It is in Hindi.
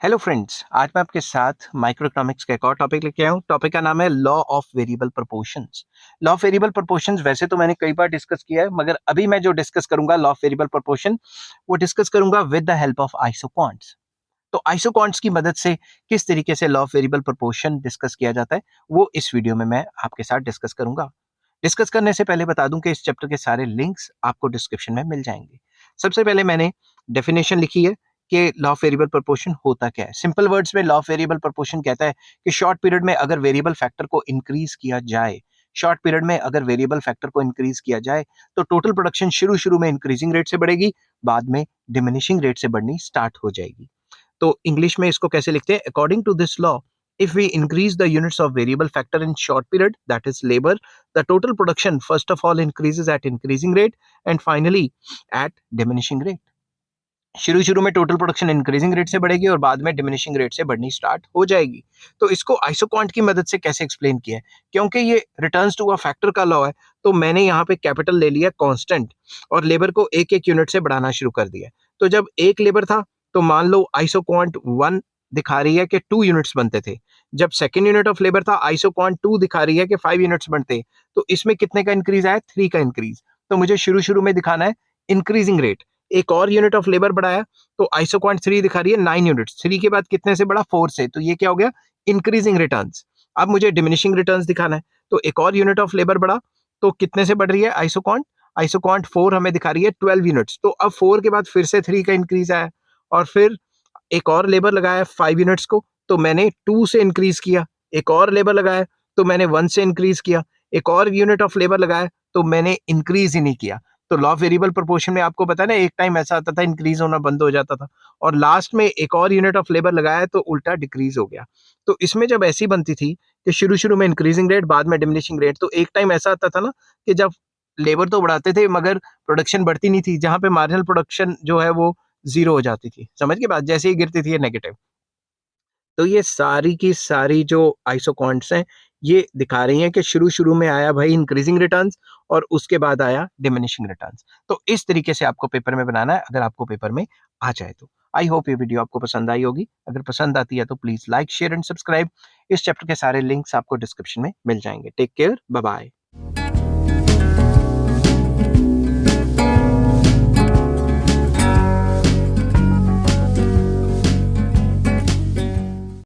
हेलो फ्रेंड्स, आज मैं आपके साथ माइक्रो इकोनॉमिक्स का एक और टॉपिक लेके आया हूँ। टॉपिक का नाम है law of variable proportions. Law of variable proportions वैसे तो मैंने कई बार डिस्कस किया है, मगर अभी मैं जो डिस्कस करूंगा लॉ ऑफ वेरिएबल प्रोपोर्शन, वो डिस्कस करूंगा विद द हेल्प ऑफ आइसोक्वांट्स। तो आइसोक्वांट्स की मदद से किस तरीके से law of variable proportion discuss किया जाता है, वो इस वीडियो में मैं आपके साथ डिस्कस करूंगा। डिस्कस करने से पहले बता दूं कि इस चैप्टर के सारे लिंक्स आपको डिस्क्रिप्शन में मिल जाएंगे। सबसे पहले मैंने डेफिनेशन लिखी है कि लॉ ऑफ वेरिएबल प्रोपोर्शन होता क्या है। सिंपल वर्ड्स में लॉ ऑफ वेरिएबल प्रोपोर्शन कहता है कि शॉर्ट पीरियड में अगर वेरिएबल फैक्टर को इंक्रीज किया जाए, शॉर्ट पीरियड में अगर वेरिएबल फैक्टर को इंक्रीज किया जाए तो टोटल प्रोडक्शन शुरू में इंक्रीजिंग रेट से बढ़ेगी, बाद में डिमिनिशिंग रेट से बढ़नी स्टार्ट हो जाएगी। तो इंग्लिश में इसको कैसे लिखते हैं? According to this law, if we increase the units of variable factor in short period, that is labor, the total production first of all increases at increasing rate and finally at diminishing rate. शुरू में टोटल प्रोडक्शन इंक्रीजिंग रेट से बढ़ेगी और बाद में डिमिनिशिंग रेट से बढ़नी स्टार्ट हो जाएगी। तो इसको आइसोक्वांट की मदद से कैसे एक्सप्लेन किया है? क्योंकि ये रिटर्न्स टू अ फैक्टर का लॉ है, तो मैंने यहाँ पे कैपिटल ले लिया कांस्टेंट और लेबर को एक एक यूनिट से बढ़ाना शुरू कर दिया। तो जब एक लेबर था तो मान लो आइसोक्वांट 1 दिखा रही है कि 2 यूनिट्स बनते थे। जब सेकेंड यूनिट ऑफ लेबर था आइसोक्वांट 2 दिखा रही है कि 5 यूनिट्स बनते। तो इसमें कितने का इंक्रीज आया? 3 का इंक्रीज। तो मुझे शुरू में दिखाना है इंक्रीजिंग रेट। एक और यूनिट ऑफ लेबर बढ़ाया तो आइसोक्वांट 3 दिखा रही है 9 यूनिट्स। 3 के बाद कितने से बढ़ा? 4 से। तो ये क्या हो गया? Increasing returns. अब मुझे डिमिनिशिंग रिटर्न्स दिखाना है, तो एक और यूनिट ऑफ लेबर बढ़ा तो कितने से बढ़ रही है आइसोक्वांट? आइसोक्वांट 4 हमें दिखा रही है 12 यूनिट्स। तो अब 4 के बाद फिर से 3 का इंक्रीज आया और फिर एक और लेबर लगाया 5 यूनिट्स को, तो मैंने 2 से इंक्रीज किया। एक और लेबर लगाया तो मैंने 1 से इंक्रीज किया। एक और यूनिट ऑफ लेबर लगाया तो मैंने इंक्रीज ही नहीं किया। तो लॉ ऑफ वेरिएबल प्रोपोर्शन में आपको पता है ना, एक टाइम ऐसा आता था इंक्रीज होना बंद हो जाता था और लास्ट में एक और यूनिट ऑफ लेबर लगाया तो उल्टा डिक्रीज हो गया। तो इसमें जब ऐसी बनती थी कि शुरू में इंक्रीजिंग रेट बाद में डिमिनिशिंग रेट, तो एक टाइम ऐसा आता था ना कि जब लेबर तो बढ़ाते थे मगर प्रोडक्शन बढ़ती नहीं थी, जहां पे मार्जिनल प्रोडक्शन जो है वो जीरो हो जाती थी। समझ के बाद जैसे ही गिरती थी ये नेगेटिव। तो ये सारी की सारी जो आइसोक्वांट्स हैं ये दिखा रही हैं कि शुरू में आया भाई इंक्रीजिंग रिटर्न्स और उसके बाद आया डिमिनिशिंग रिटर्न्स। तो इस तरीके से आपको पेपर में बनाना है, अगर आपको पेपर में आ जाए तो। आई होप ये वीडियो आपको पसंद आई होगी। अगर पसंद आती है तो please like, share and subscribe. इस चैप्टर के सारे लिंक्स आपको डिस्क्रिप्शन में मिल जाएंगे। Take care, bye bye.